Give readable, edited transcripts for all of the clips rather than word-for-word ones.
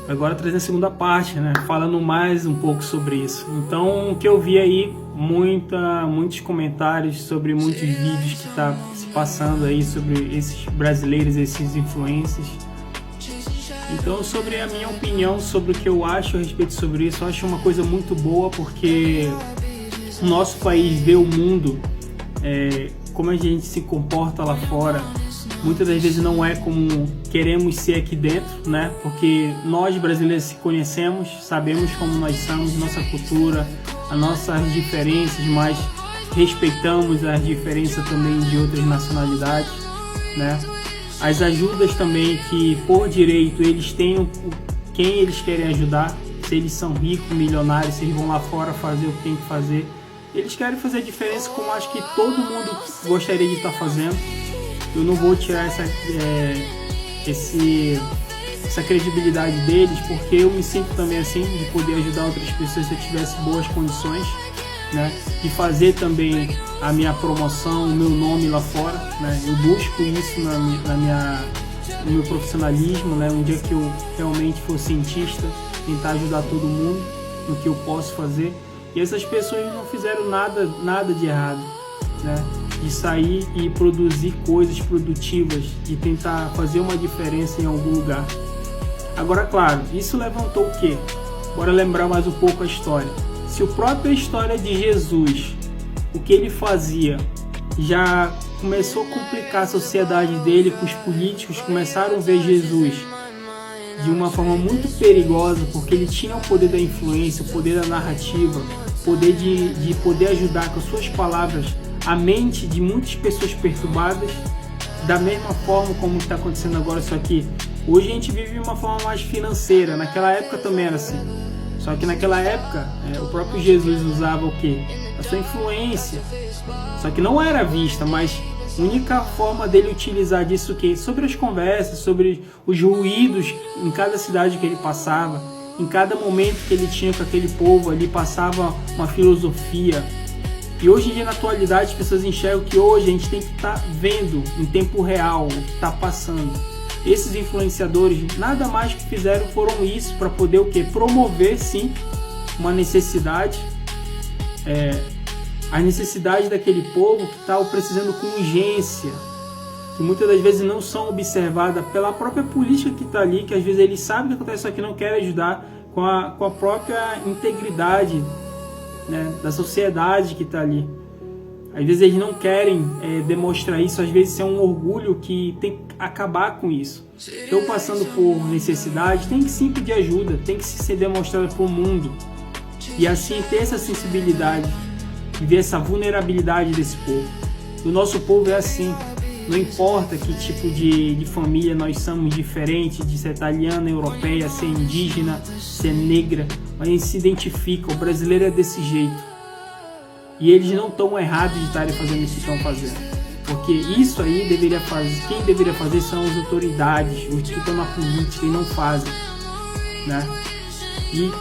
agora trazendo a segunda parte, né? Falando mais um pouco sobre isso. Então, o que eu vi aí, muitos comentários sobre muitos vídeos que tá se passando aí sobre esses brasileiros, esses influencers. Então, sobre a minha opinião, sobre o que eu acho a respeito sobre isso, eu acho uma coisa muito boa, porque o nosso país vê o mundo, como a gente se comporta lá fora. Muitas das vezes não é como queremos ser aqui dentro, né? Porque nós brasileiros se conhecemos, sabemos como nós somos, nossa cultura, as nossas diferenças, mas respeitamos as diferenças também de outras nacionalidades, né? As ajudas também que, por direito, eles têm quem eles querem ajudar. Se eles são ricos, milionários, se eles vão lá fora fazer o que tem que fazer, eles querem fazer a diferença como acho que todo mundo gostaria de estar fazendo. Eu não vou tirar essa credibilidade deles, porque eu me sinto também assim, de poder ajudar outras pessoas se eu tivesse boas condições, né? De fazer também a minha promoção, o meu nome lá fora, né? Eu busco isso no meu profissionalismo, né? Um dia que eu realmente for cientista, tentar ajudar todo mundo no que eu posso fazer. E essas pessoas não fizeram nada de errado, né? De sair e produzir coisas produtivas, de tentar fazer uma diferença em algum lugar. Agora, claro, isso levantou o quê? Bora lembrar mais um pouco a história. Se a própria história de Jesus, o que ele fazia, já começou a complicar a sociedade dele, com os políticos começaram a ver Jesus de uma forma muito perigosa, porque ele tinha o poder da influência, o poder da narrativa, o poder de poder ajudar com as suas palavras a mente de muitas pessoas perturbadas, da mesma forma como está acontecendo agora, só que hoje a gente vive de uma forma mais financeira, naquela época também era assim. Só que naquela época, o próprio Jesus usava o quê? A sua influência. Só que não era vista, mas a única forma dele utilizar disso o quê? Sobre as conversas, sobre os ruídos em cada cidade que ele passava, em cada momento que ele tinha com aquele povo ali, passava uma filosofia. E hoje em dia, na atualidade, as pessoas enxergam que hoje a gente tem que estar vendo em tempo real o que está passando. Esses influenciadores, nada mais que fizeram foram isso, para poder o quê? Promover, sim, uma necessidade, a necessidade daquele povo que está precisando com urgência, que muitas das vezes não são observadas pela própria política que está ali, que às vezes eles sabem que acontece, só que não querem ajudar com a própria integridade, né, da sociedade que está ali. Às vezes eles não querem demonstrar isso, às vezes é um orgulho que tem que acabar com isso. Estão passando por necessidade, tem que sim pedir ajuda, tem que ser demonstrado para o mundo. E assim ter essa sensibilidade, e ver essa vulnerabilidade desse povo. O nosso povo é assim, não importa que tipo de família nós somos diferentes, de ser italiana, europeia, ser indígena, ser negra, mas a gente se identifica, o brasileiro é desse jeito. E eles não estão errados de estarem fazendo isso que estão fazendo. Porque isso aí quem deveria fazer são as autoridades, os que estão na política e não fazem, né? E,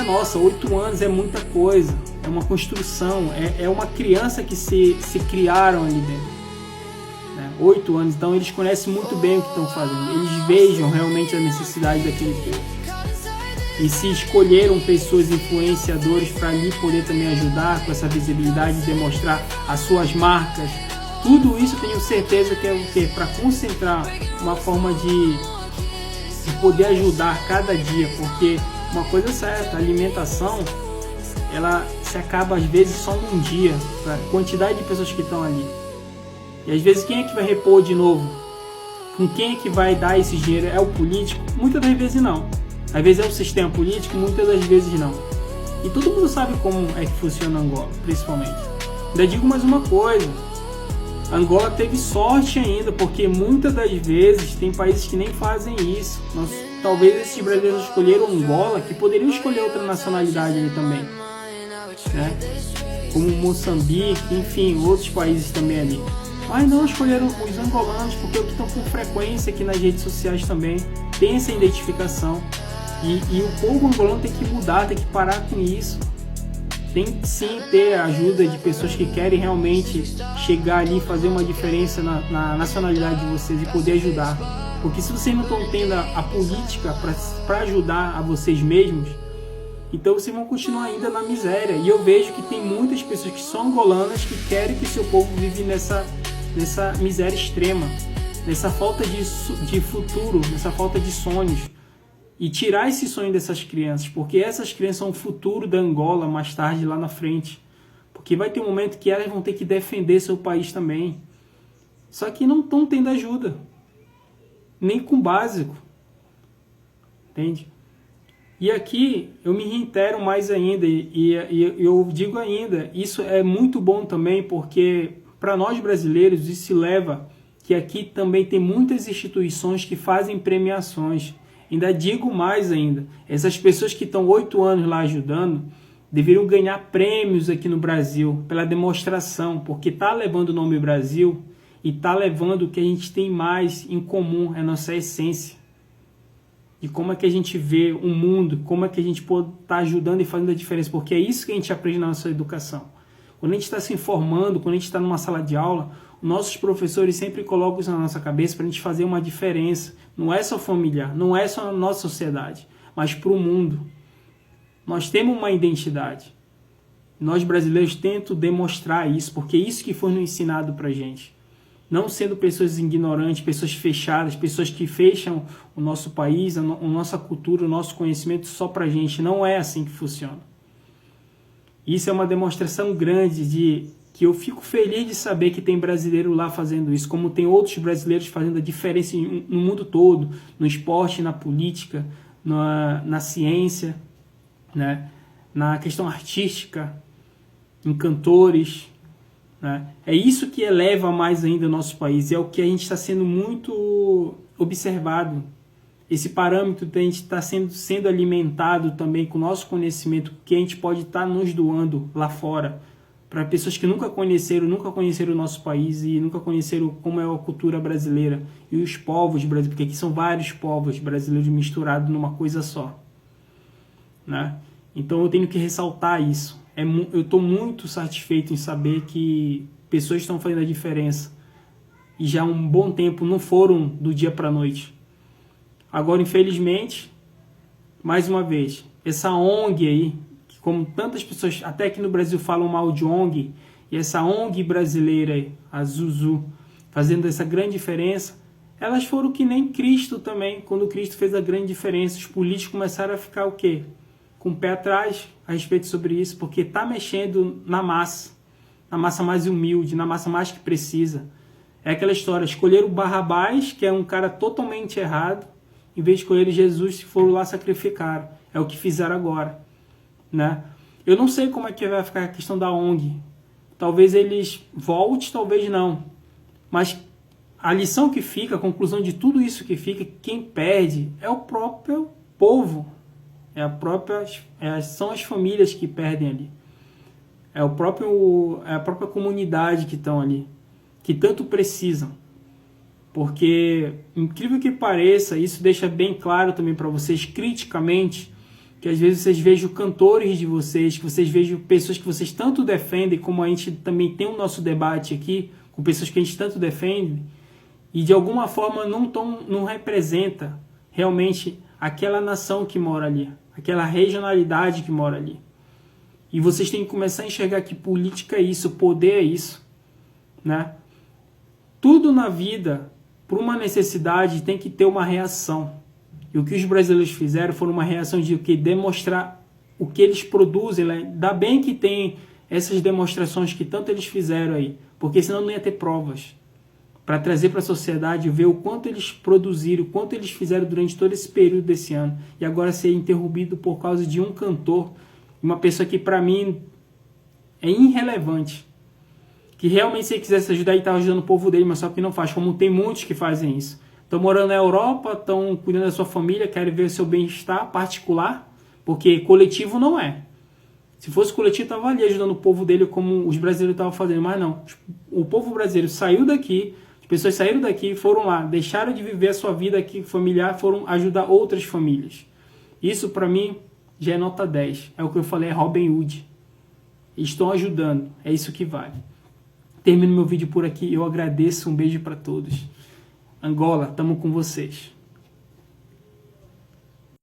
nossa, 8 anos é muita coisa, é uma construção, é uma criança que se criaram ali dentro, né? 8 anos, então eles conhecem muito bem o que estão fazendo, eles vejam realmente a necessidade daquele povo. E se escolheram pessoas influenciadoras para ali poder também ajudar com essa visibilidade, demonstrar as suas marcas, tudo isso eu tenho certeza que é o quê? Para concentrar uma forma de poder ajudar cada dia, porque uma coisa é certa, a alimentação ela se acaba às vezes só num dia, para a quantidade de pessoas que estão ali. E às vezes quem é que vai repor de novo? Com quem é que vai dar esse dinheiro? É o político? Muitas das vezes não. Às vezes é o sistema político, muitas das vezes não. E todo mundo sabe como é que funciona Angola, principalmente. Ainda digo mais uma coisa, Angola teve sorte ainda, porque muitas das vezes tem países que nem fazem isso. Talvez esses brasileiros escolheram Angola, que poderiam escolher outra nacionalidade ali também, né? Como Moçambique, enfim, outros países também ali. Mas não escolheram os angolanos, porque é o que estão com frequência aqui nas redes sociais também, tem essa identificação. E o povo angolano tem que mudar, tem que parar com isso. Tem que sim ter a ajuda de pessoas que querem realmente chegar ali e fazer uma diferença na nacionalidade de vocês e poder ajudar. Porque se vocês não estão tendo a política para ajudar a vocês mesmos, então vocês vão continuar ainda na miséria. E eu vejo que tem muitas pessoas que são angolanas que querem que seu povo vive nessa miséria extrema, nessa falta de futuro, nessa falta de sonhos. E tirar esse sonho dessas crianças, porque essas crianças são o futuro da Angola mais tarde, lá na frente. Porque vai ter um momento que elas vão ter que defender seu país também. Só que não estão tendo ajuda, nem com básico, entende? E aqui eu me reitero mais ainda, e eu digo ainda, isso é muito bom também, porque para nós brasileiros isso se leva que aqui também tem muitas instituições que fazem premiações. Ainda digo mais ainda, essas pessoas que estão 8 anos lá ajudando, deveriam ganhar prêmios aqui no Brasil, pela demonstração, porque está levando o nome Brasil e está levando o que a gente tem mais em comum, é a nossa essência. E como é que a gente vê o mundo, como é que a gente pode estar ajudando e fazendo a diferença, porque é isso que a gente aprende na nossa educação. Quando a gente está se informando, quando a gente está numa sala de aula, nossos professores sempre colocam isso na nossa cabeça para a gente fazer uma diferença. Não é só familiar, não é só na nossa sociedade, mas para o mundo. Nós temos uma identidade. Nós brasileiros tentamos demonstrar isso, porque é isso que foi nos ensinado para a gente. Não sendo pessoas ignorantes, pessoas fechadas, pessoas que fecham o nosso país, a nossa cultura, o nosso conhecimento só para a gente. Não é assim que funciona. Isso é uma demonstração grande que eu fico feliz de saber que tem brasileiro lá fazendo isso, como tem outros brasileiros fazendo a diferença no mundo todo, no esporte, na política, na ciência, né? Na questão artística, em cantores, né? É isso que eleva mais ainda o nosso país, é o que a gente está sendo muito observado. Esse parâmetro de a gente está sendo alimentado também com o nosso conhecimento, que a gente pode estar nos doando lá fora, para pessoas que nunca conheceram o nosso país e nunca conheceram como é a cultura brasileira e os povos brasileiros, porque aqui são vários povos brasileiros misturados numa coisa só, né? Então eu tenho que ressaltar isso. Eu estou muito satisfeito em saber que pessoas estão fazendo a diferença e já há um bom tempo, não foram do dia para a noite. Agora, infelizmente, mais uma vez, essa ONG aí, que como tantas pessoas, até aqui no Brasil, falam mal de ONG, e essa ONG brasileira aí, a Zuzu, fazendo essa grande diferença, elas foram que nem Cristo também, quando Cristo fez a grande diferença. Os políticos começaram a ficar o quê? Com o pé atrás a respeito sobre isso, porque está mexendo na massa mais humilde, na massa mais que precisa. É aquela história, escolheram o Barrabás, que é um cara totalmente errado, em vez de escolher Jesus, que foram lá sacrificar. É o que fizeram agora, né? Eu não sei como é que vai ficar a questão da ONG. Talvez eles voltem, talvez não. Mas a lição que fica, a conclusão de tudo isso que fica, quem perde é o próprio povo. São as famílias que perdem ali. É a própria comunidade que estão ali, que tanto precisam. Porque, incrível que pareça, isso deixa bem claro também para vocês, criticamente, que às vezes vocês vejam cantores de vocês, que vocês vejam pessoas que vocês tanto defendem, como a gente também tem o nosso debate aqui, com pessoas que a gente tanto defende, e de alguma forma não representa realmente aquela nação que mora ali, aquela regionalidade que mora ali. E vocês têm que começar a enxergar que política é isso, poder é isso, né? Tudo na vida, por uma necessidade, tem que ter uma reação. E o que os brasileiros fizeram foi uma reação de demonstrar o que eles produzem. Né? Ainda bem que tem essas demonstrações que tanto eles fizeram aí, porque senão não ia ter provas para trazer para a sociedade, ver o quanto eles produziram, o quanto eles fizeram durante todo esse período desse ano. E agora ser interrompido por causa de um cantor, uma pessoa que para mim é irrelevante. Que realmente se ele quisesse ajudar, ele estava ajudando o povo dele, mas só que não faz, como tem muitos que fazem isso. Estão morando na Europa, estão cuidando da sua família, querem ver o seu bem-estar particular, porque coletivo não é. Se fosse coletivo, estava ali ajudando o povo dele como os brasileiros estavam fazendo, mas não. O povo brasileiro saiu daqui, as pessoas saíram daqui, foram lá, deixaram de viver a sua vida aqui familiar, foram ajudar outras famílias. Isso para mim já é nota 10. É o que eu falei, é Robin Hood. Estão ajudando, é isso que vale. Termino meu vídeo por aqui, eu agradeço, um beijo para todos. Angola, estamos com vocês.